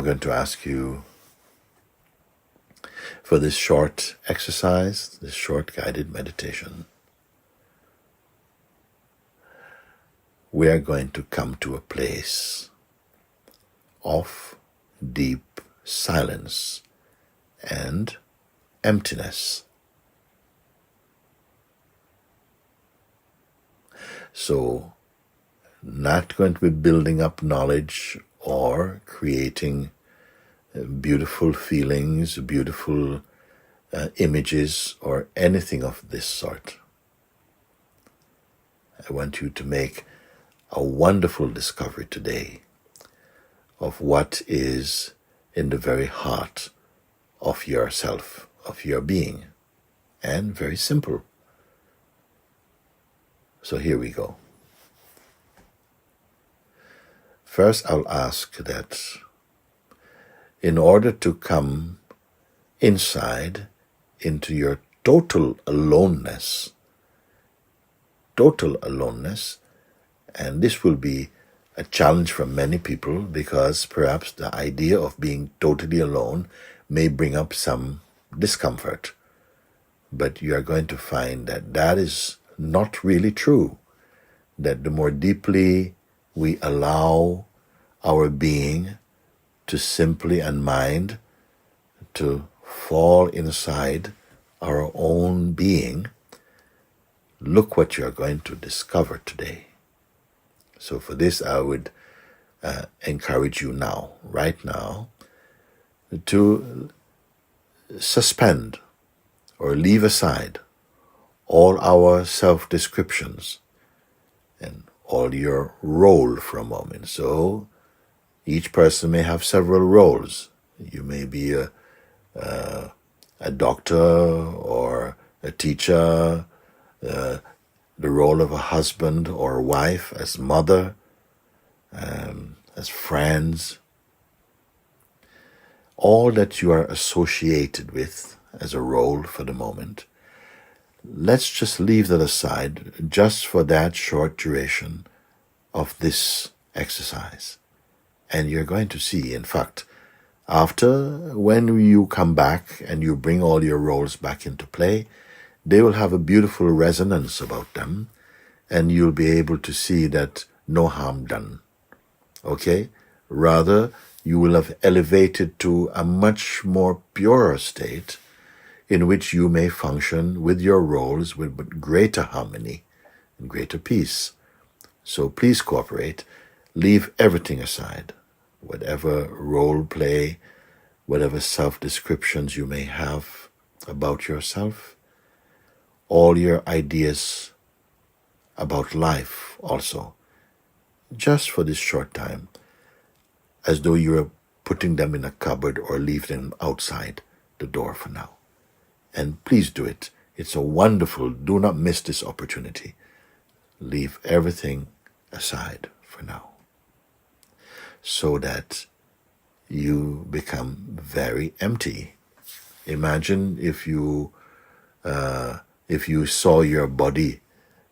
going to ask you for this short exercise, this short guided meditation. We are going to come to a place of deep silence and emptiness. So, not going to be building up knowledge or creating beautiful feelings, beautiful images, or anything of this sort. I want you to make a wonderful discovery today of what is in the very heart of yourself, of your being, and very simple. So here we go. First, I'll ask that in order to come inside into your total aloneness, and this will be a challenge for many people because perhaps the idea of being totally alone may bring up some discomfort. But you are going to find that that is not really true, that the more deeply we allow our being to simply and mind to fall inside our own being, look what you're going to discover today. So for this, I would encourage you now, right now, to suspend or leave aside all our self-descriptions and all your role for a moment. So each person may have several roles. You may be a doctor or a teacher, the role of a husband or a wife, as mother, as friends. All that you are associated with as a role for the moment, let's just leave that aside just for that short duration of this exercise. And you're going to see, in fact, when you come back and you bring all your roles back into play, they will have a beautiful resonance about them, and you'll be able to see that no harm done. Okay? Rather, you will have elevated to a much more purer state in which you may function with your roles with greater harmony and greater peace. So please cooperate. Leave everything aside. Whatever role play, whatever self-descriptions you may have about yourself, all your ideas about life also, just for this short time, as though you are putting them in a cupboard or leave them outside the door for now. And please do it. It's a wonderful, do not miss this opportunity. Leave everything aside for now, so that you become very empty. Imagine if you saw your body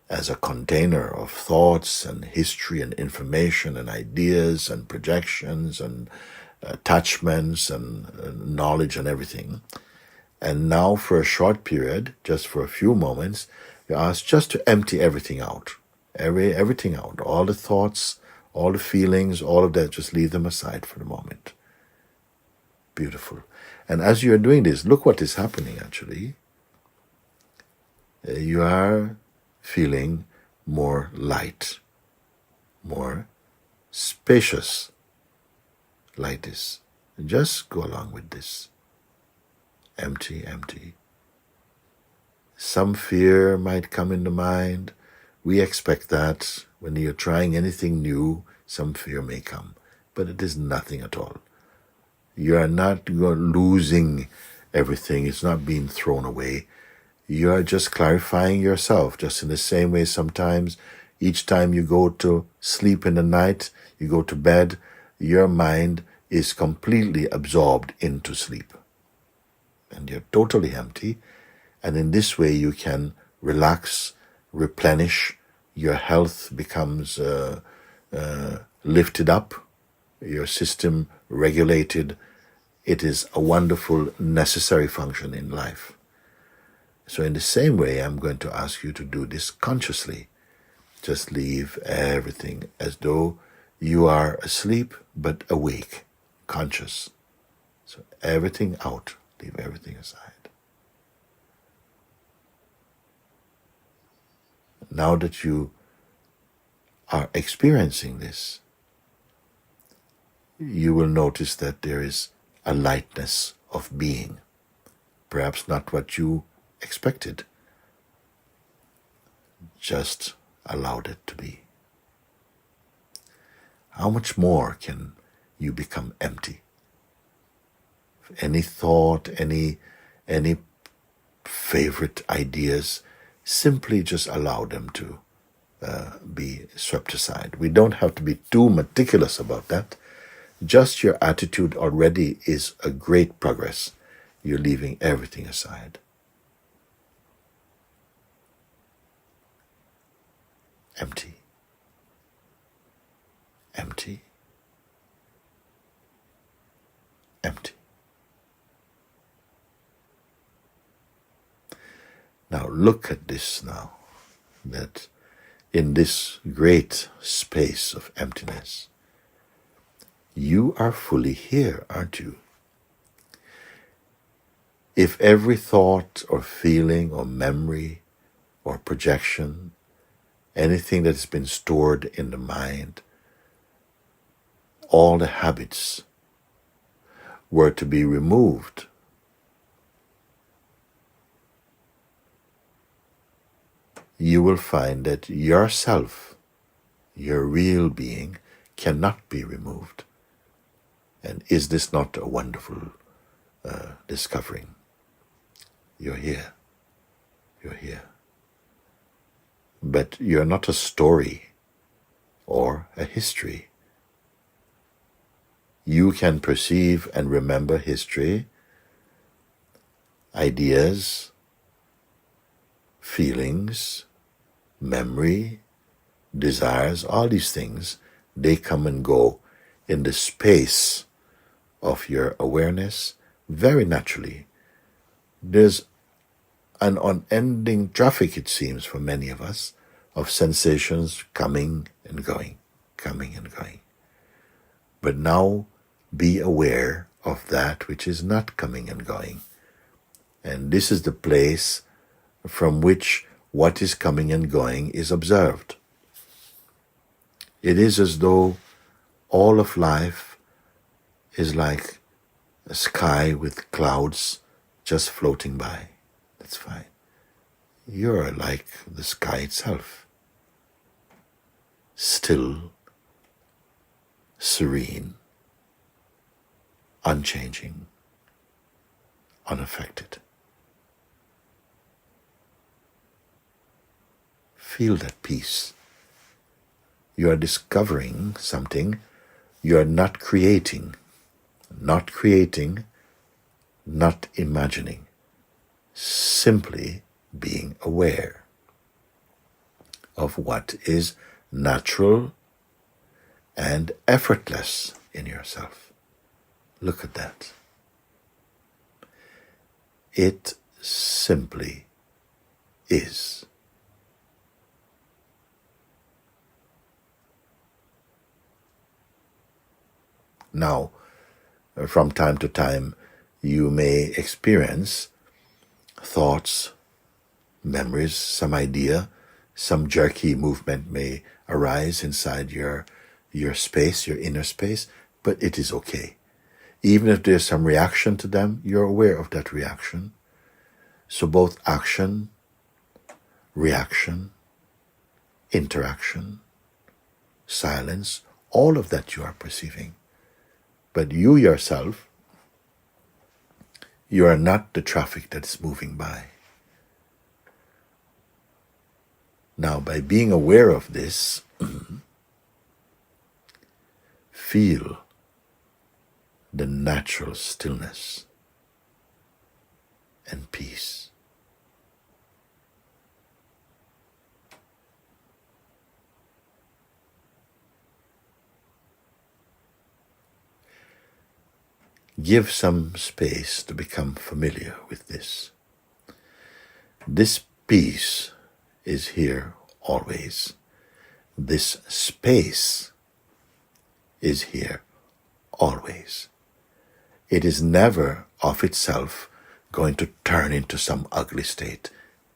as a container of thoughts and history and information and ideas and projections and attachments and knowledge and everything. And now for a short period, just for a few moments, you're asked just to empty everything out. Everything out. All the thoughts, all the feelings, all of that, just leave them aside for the moment. Beautiful. And as you're doing this, look what is happening actually. You are feeling more light, more spacious like this. Just go along with this. Empty, empty. Some fear might come in the mind. We expect that when you're trying anything new, some fear may come. But it is nothing at all. You are not losing everything. It's not being thrown away. You are just clarifying yourself, just in the same way sometimes each time you go to sleep in the night, you go to bed, your mind is completely absorbed into sleep. And you're totally empty. And in this way you can relax, replenish, your health becomes lifted up, your system regulated. It is a wonderful, necessary function in life. So in the same way, I'm going to ask you to do this consciously. Just leave everything as though you are asleep but awake, conscious. So everything out, leave everything aside. Now that you are experiencing this, you will notice that there is a lightness of being. Perhaps not what you expected. Just allowed it to be. How much more can you become empty? Any thought, any favorite ideas, simply just allow them to be swept aside. We don't have to be too meticulous about that. Just your attitude already is a great progress. You're leaving everything aside. Empty. Empty. Empty. Now look at this now, that in this great space of emptiness, you are fully here, aren't you? If every thought or feeling or memory or projection, anything that has been stored in the mind, all the habits were to be removed, you will find that yourself, your real being, cannot be removed. And is this not a wonderful discovering? You're here. You're here. But you're not a story or a history. You can perceive and remember history, ideas, feelings, memory, desires, all these things, they come and go in the space of your awareness very naturally. There's an unending traffic, it seems, for many of us, of sensations coming and going, coming and going. But now be aware of that which is not coming and going. And this is the place from which what is coming and going is observed. It is as though all of life is like a sky with clouds just floating by. That's fine. You're like the sky itself. Still, serene, unchanging, unaffected. Feel that peace. You are discovering something. You are not creating, not imagining, simply being aware of what is natural and effortless in yourself. Look at that. It simply is. Now, from time to time, you may experience thoughts, memories, some idea, some jerky movement may arise inside your space, your inner space, but it is okay. Even if there's some reaction to them, you're aware of that reaction. So both action, reaction, interaction, silence, all of that you are perceiving. But you yourself, you are not the traffic that's moving by. Now, by being aware of this, feel the natural stillness and peace. give some space to become familiar with this. This peace is here always. This space is here always. It is never of itself going to turn into some ugly state.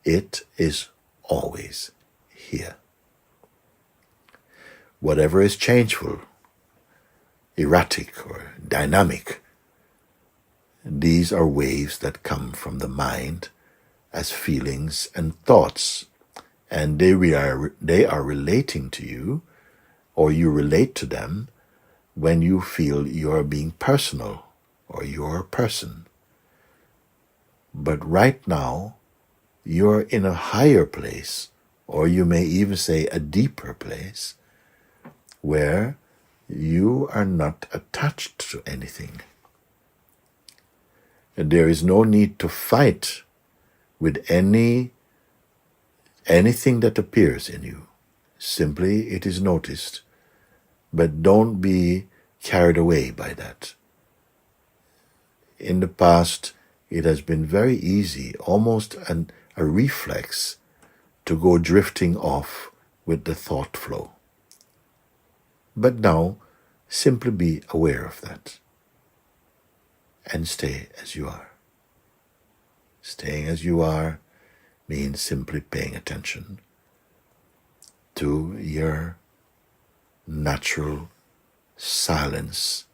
It is always here. Whatever is changeful, erratic, or dynamic, these are waves that come from the mind as feelings and thoughts, and they are relating to you, or you relate to them when you feel you are being personal or you're a person. But right now, you're in a higher place, or you may even say a deeper place, where you are not attached to anything. There is no need to fight with anything that appears in you. Simply it is noticed, but don't be carried away by that. In the past, it has been very easy, almost a reflex, to go drifting off with the thought flow. But now, simply be aware of that and stay as you are. Staying as you are means simply paying attention to your natural silence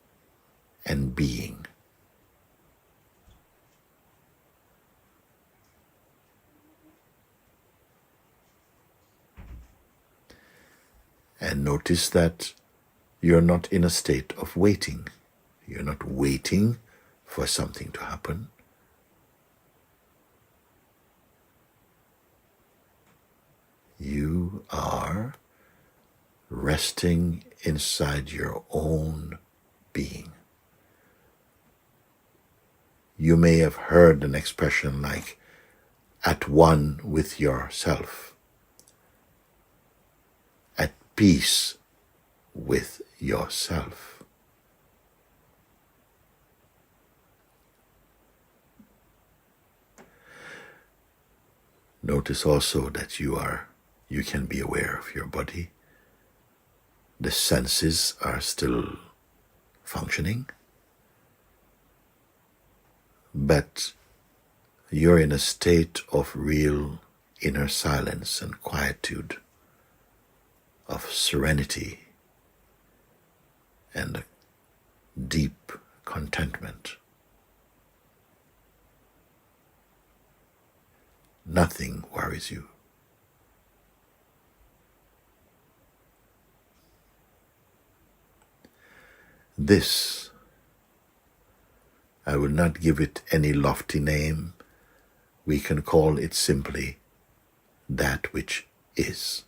and being. And notice that you're not in a state of waiting. You're not waiting for something to happen. You are resting inside your own being. You may have heard an expression like, at one with yourself, at peace with yourself. Notice also that you can be aware of your body. The senses are still functioning, but you're in a state of real inner silence and quietude, of serenity and a deep contentment. Nothing worries you. This, I will not give it any lofty name. We can call it simply that which is.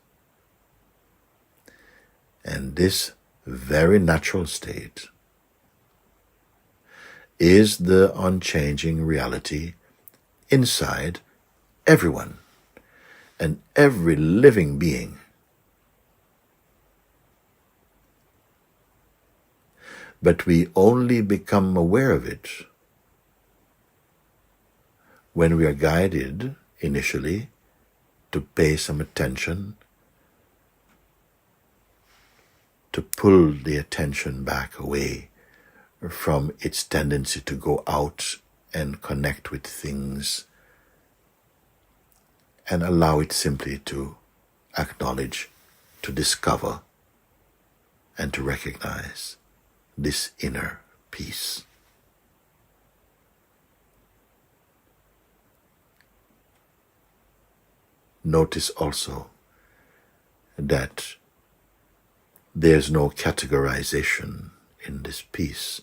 And this very natural state is the unchanging reality inside everyone and every living being. But we only become aware of it when we are guided initially to pay some attention, to pull the attention back away from its tendency to go out and connect with things, and allow it simply to acknowledge, to discover, and to recognize this inner peace. Notice also that there's no categorization in this peace.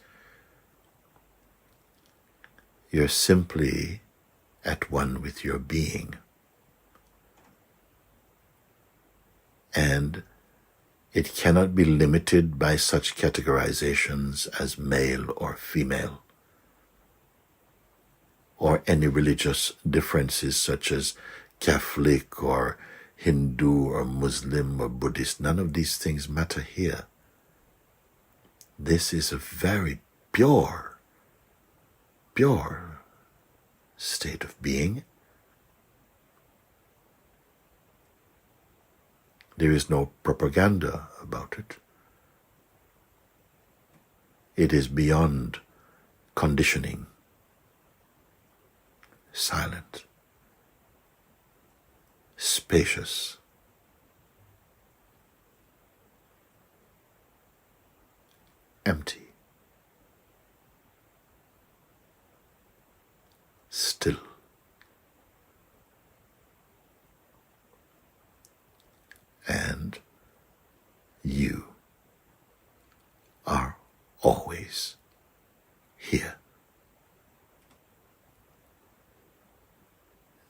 You're simply at one with your being. And it cannot be limited by such categorizations as male or female, or any religious differences such as Catholic or Hindu or Muslim or Buddhist. None of these things matter here. This is a very pure pure state of being. There is no propaganda about it. It is beyond conditioning, silent, spacious, empty, still. And you are always here.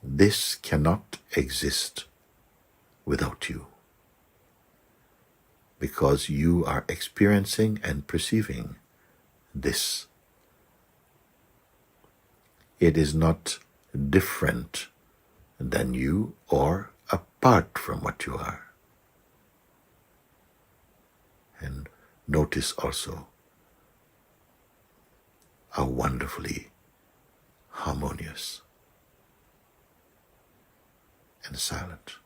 This cannot exist without you, because you are experiencing and perceiving this. It is not different than you or apart from what you are. And notice also how wonderfully harmonious and silent.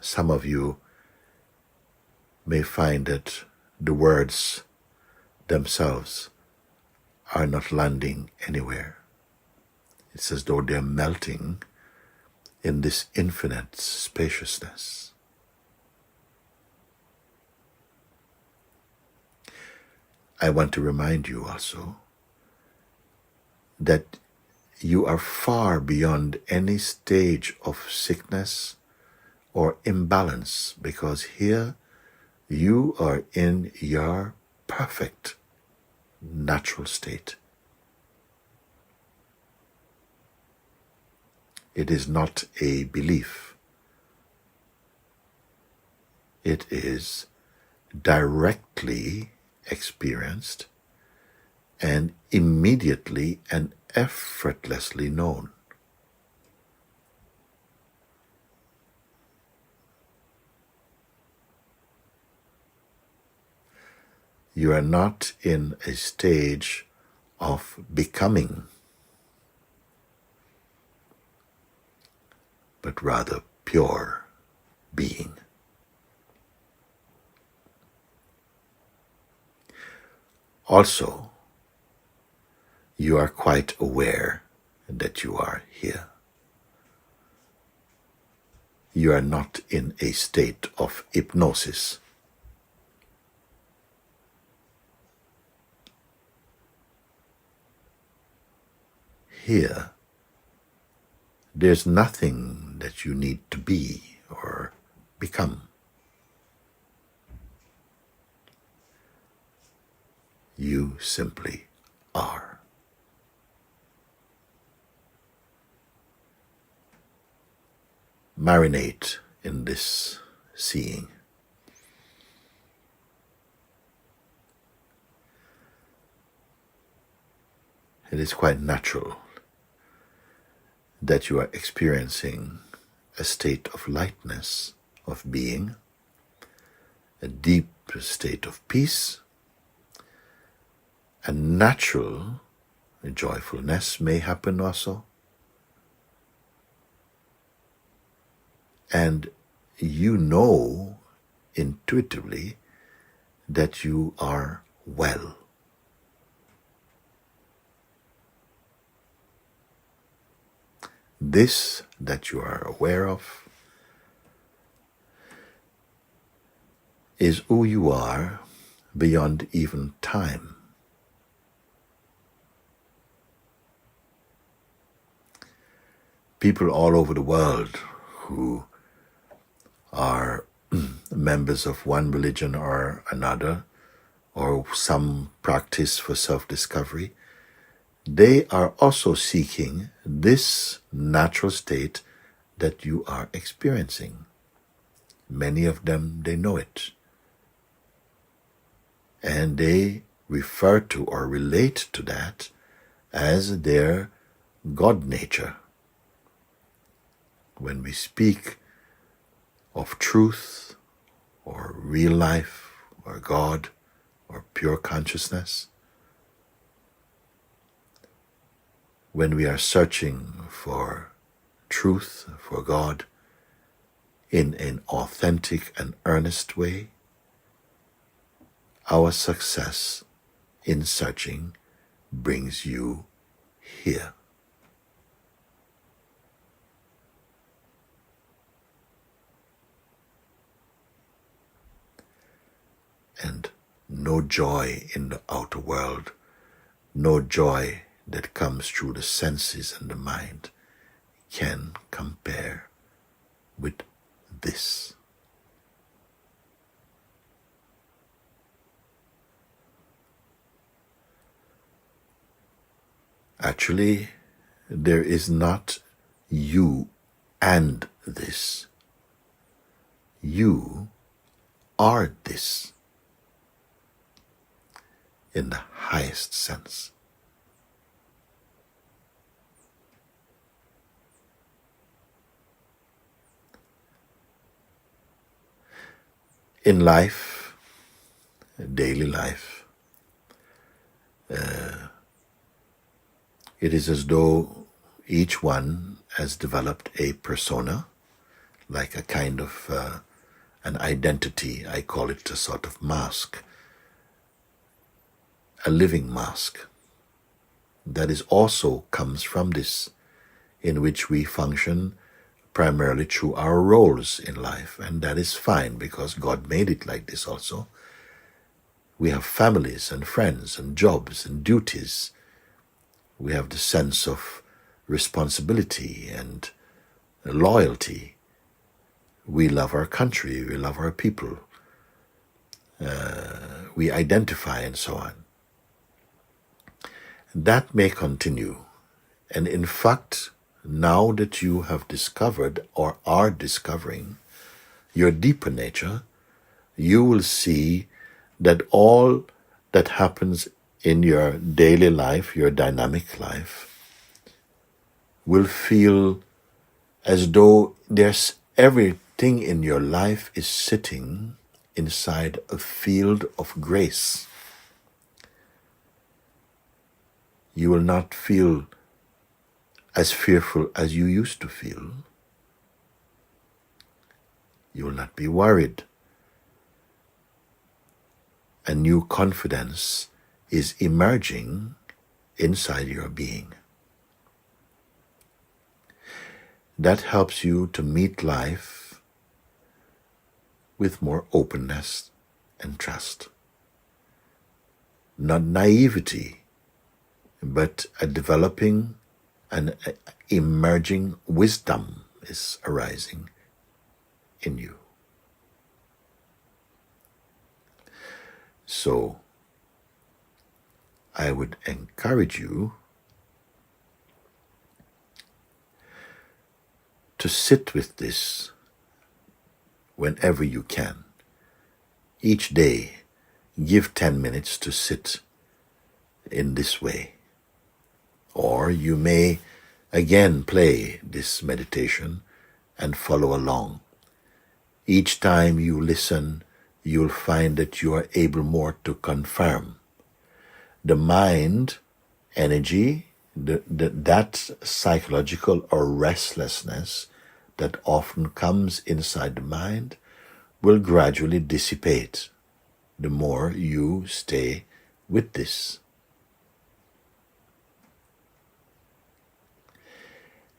Some of you may find that the words themselves are not landing anywhere. It's as though they're melting in this infinite spaciousness. I want to remind you also that you are far beyond any stage of sickness or imbalance, because here you are in your perfect natural state. It is not a belief. It is directly experienced and immediately and effortlessly known. You are not in a stage of becoming, but rather pure being. Also, you are quite aware that you are here. You are not in a state of hypnosis. Here, there's nothing that you need to be or become. You simply are. Marinate in this seeing. It is quite natural that you are experiencing a state of lightness, of being, a deep state of peace. A natural joyfulness may happen also. And you know intuitively that you are well. This that you are aware of is who you are beyond even time. People all over the world who are members of one religion or another, or some practice for self-discovery, they are also seeking this natural state that you are experiencing. Many of them, they know it. And they refer to or relate to that as their God nature. When we speak of truth or real life or God or pure consciousness. When we are searching for truth, for God, in an authentic and earnest way, our success in searching brings you here. And no joy in the outer world, no joy that comes through the senses and the mind can compare with this. Actually, there is not you and this. You are this in the highest sense. In life, daily life, it is as though each one has developed a persona, like a kind of an identity. I call it a sort of mask, a living mask that is also comes from this, in which we function primarily through our roles in life, and that is fine because God made it like this also. We have families and friends and jobs and duties. We have the sense of responsibility and loyalty. We love our country, we love our people, we identify and so on. That may continue. And in fact, now that you have discovered or are discovering your deeper nature, you will see that all that happens in your daily life, your dynamic life, will feel as though there's everything in your life is sitting inside a field of grace. You will not feel as fearful as you used to feel. You will not be worried. A new confidence is emerging inside your being. That helps you to meet life with more openness and trust. Not naivety, but a developing and emerging wisdom is arising in you. So, I would encourage you to sit with this whenever you can. Each day, give 10 minutes to sit in this way. Or you may again play this meditation and follow along. Each time you listen, you'll find that you are able more to confirm. The mind energy, that psychological or restlessness that often comes inside the mind will gradually dissipate the more you stay with this.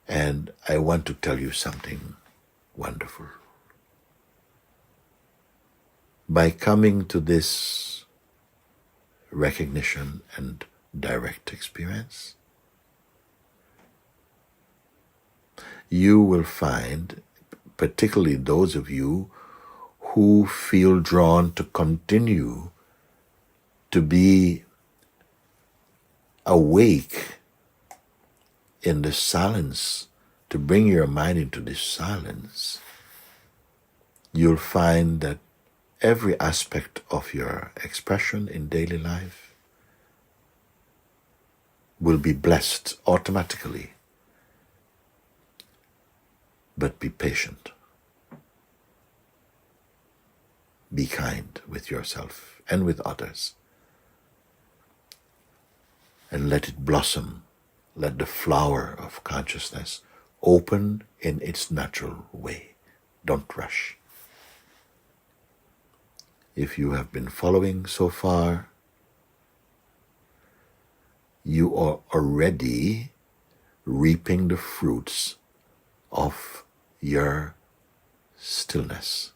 And I want to tell you something wonderful. By coming to this recognition and direct experience, you will find, particularly those of you who feel drawn to continue to be awake in the silence, to bring your mind into this silence, you'll find that every aspect of your expression in daily life will be blessed automatically. But be patient. Be kind with yourself and with others. And let it blossom. Let the flower of consciousness open in its natural way. Don't rush. If you have been following so far, you are already reaping the fruits of your stillness.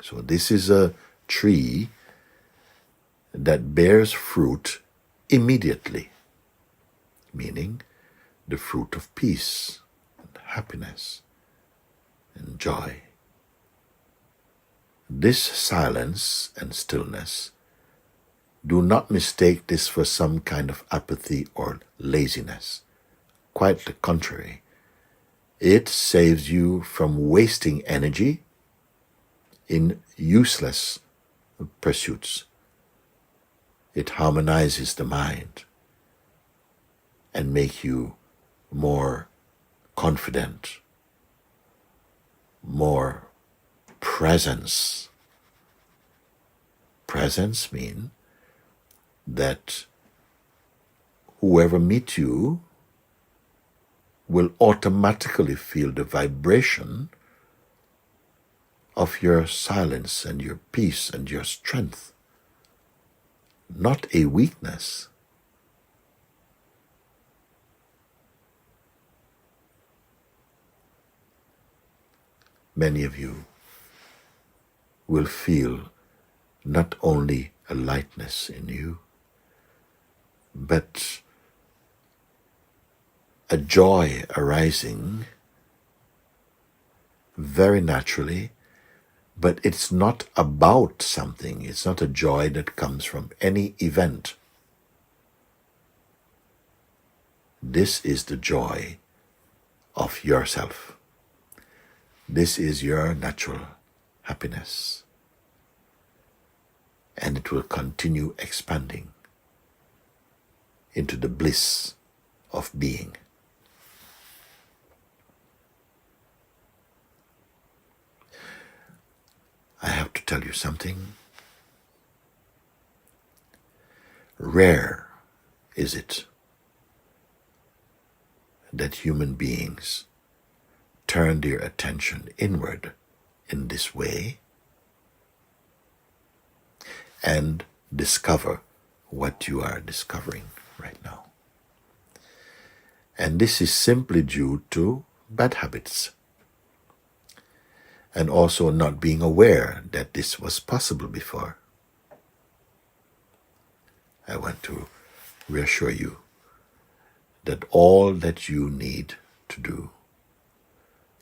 So this is a tree that bears fruit immediately, meaning the fruit of peace and happiness and joy. This silence and stillness, do not mistake this for some kind of apathy or laziness. Quite the contrary. It saves you from wasting energy in useless pursuits. It harmonizes the mind and makes you more confident, more presence. Presence means that whoever meets you will automatically feel the vibration of your silence and your peace and your strength, not a weakness. Many of you will feel not only a lightness in you, but a joy arising very naturally, but it's not about something. It's not a joy that comes from any event. This is the joy of yourself. This is your natural happiness. And it will continue expanding into the bliss of being. I have to tell you something. Rare is it that human beings turn their attention inward in this way and discover what you are discovering right now. And this is simply due to bad habits, and also not being aware that this was possible before. I want to reassure you that all that you need to do,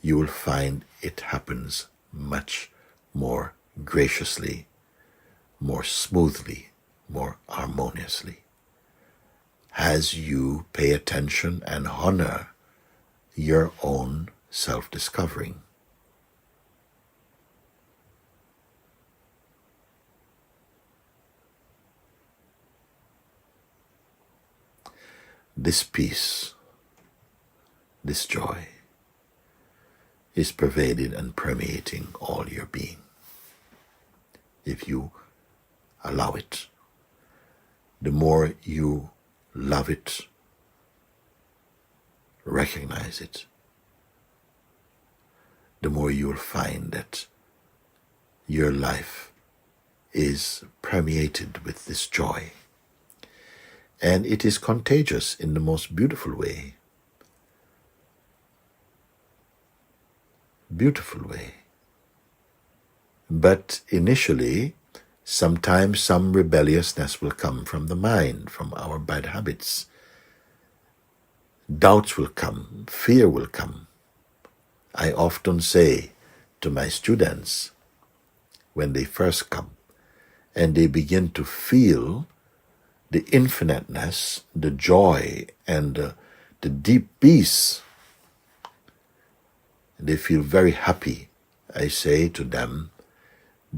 you will find it happens much more graciously, more smoothly, more harmoniously, as you pay attention and honor your own self-discovering. This peace, this joy, is pervaded and permeating all your being. If you allow it, the more you love it, recognize it, the more you will find that your life is permeated with this joy. And it is contagious in the most beautiful way. Beautiful way. But initially, sometimes some rebelliousness will come from the mind, from our bad habits. Doubts will come, fear will come. I often say to my students, when they first come, and they begin to feel the infiniteness, the joy, and the deep peace, they feel very happy. I say to them,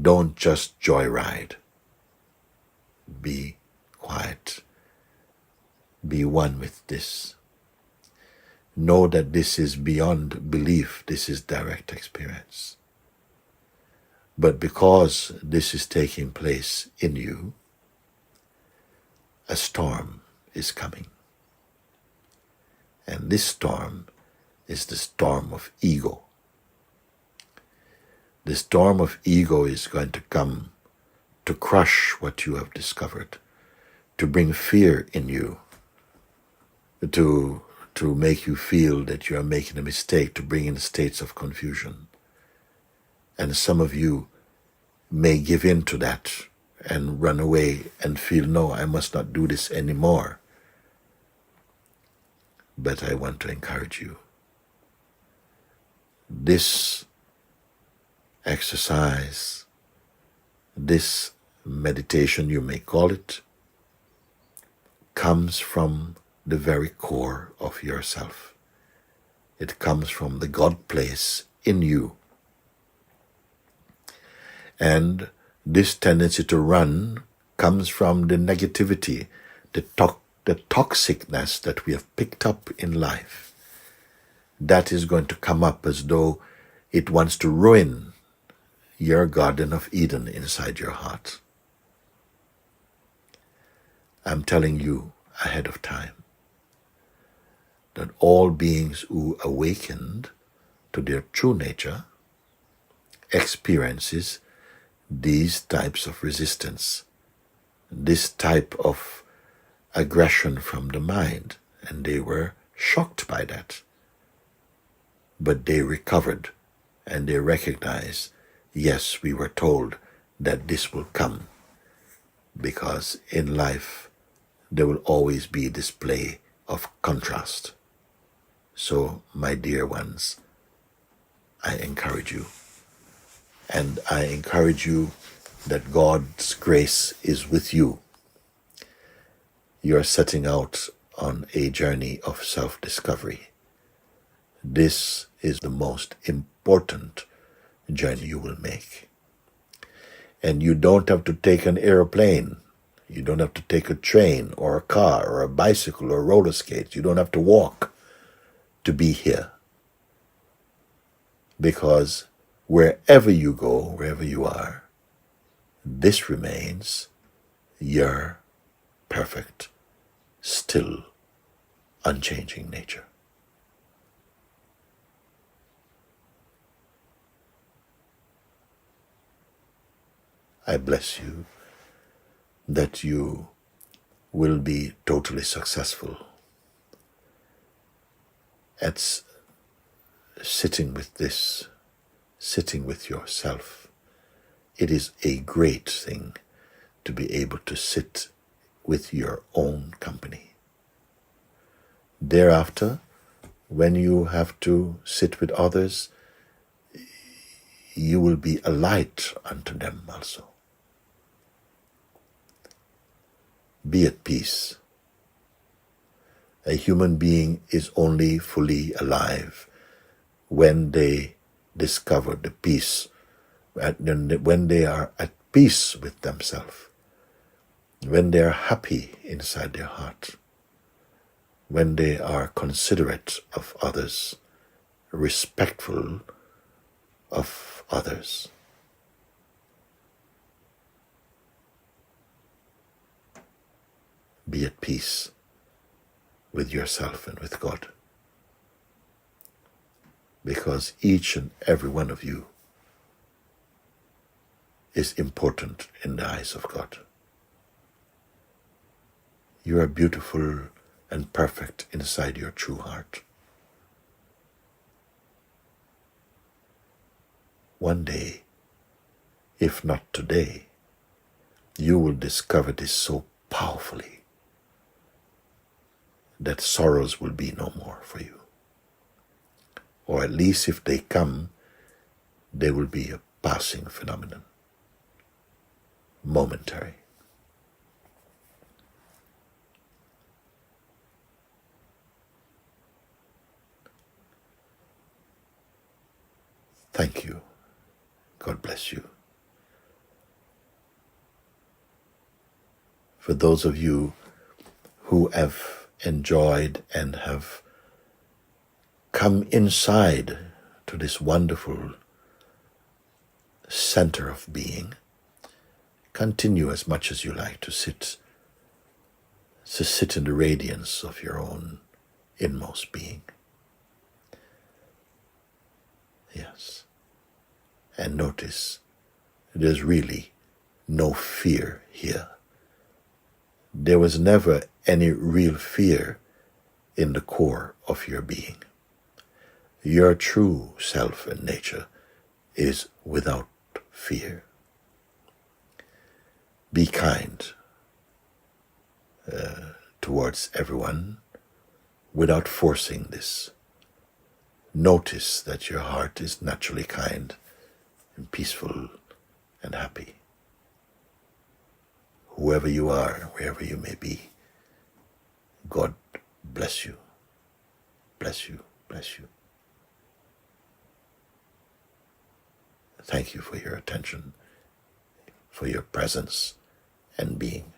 don't just joyride. Be quiet. Be one with this. know that this is beyond belief, this is direct experience. But because this is taking place in you, a storm is coming. And this storm is the storm of ego. The storm of ego is going to come to crush what you have discovered, to bring fear in you, to make you feel that you are making a mistake, to bring in states of confusion. And some of you may give in to that and run away and feel, no, I must not do this anymore. But I want to encourage you. This exercise, this meditation, you may call it, comes from the very core of yourself. It comes from the God place in you. And this tendency to run comes from the negativity, the toxicness that we have picked up in life. That is going to come up as though it wants to ruin your Garden of Eden inside your heart. I'm telling you ahead of time that all beings who awakened to their true nature experiences these types of resistance, this type of aggression from the mind, and they were shocked by that. But they recovered and they recognized, yes, we were told that this will come, because in life there will always be display of contrast. So, my dear ones, I encourage you. And I encourage you that God's grace is with you. You are setting out on a journey of self-discovery. This is the most important journey you will make. And you don't have to take an airplane. You don't have to take a train or a car or a bicycle or roller skates. You don't have to walk to be here. Because wherever you go, wherever you are, this remains your perfect, still, unchanging nature. I bless you that you will be totally successful at sitting with this, sitting with yourself. It is a great thing to be able to sit with your own company. Thereafter, when you have to sit with others, you will be a light unto them also. Be at peace. A human being is only fully alive when they discover the peace, when they are at peace with themselves, when they are happy inside their heart, when they are considerate of others, respectful of others. Be at peace with yourself and with God, because each and every one of you is important in the eyes of God. You are beautiful and perfect inside your true heart. One day, if not today, you will discover this so powerfully that sorrows will be no more for you. Or at least if they come, they will be a passing phenomenon, momentary. Thank you. God bless you. For those of you who have enjoyed and have come inside to this wonderful center of being. Continue as much as you like to sit in the radiance of your own inmost being. Yes. And notice there's really no fear here. There was never any real fear in the core of your being. Your true self and nature is without fear. Be kind towards everyone without forcing this. Notice that your heart is naturally kind and peaceful and happy. Whoever you are, wherever you may be, God bless you, bless you, bless you. Thank you for your attention, for your presence and being.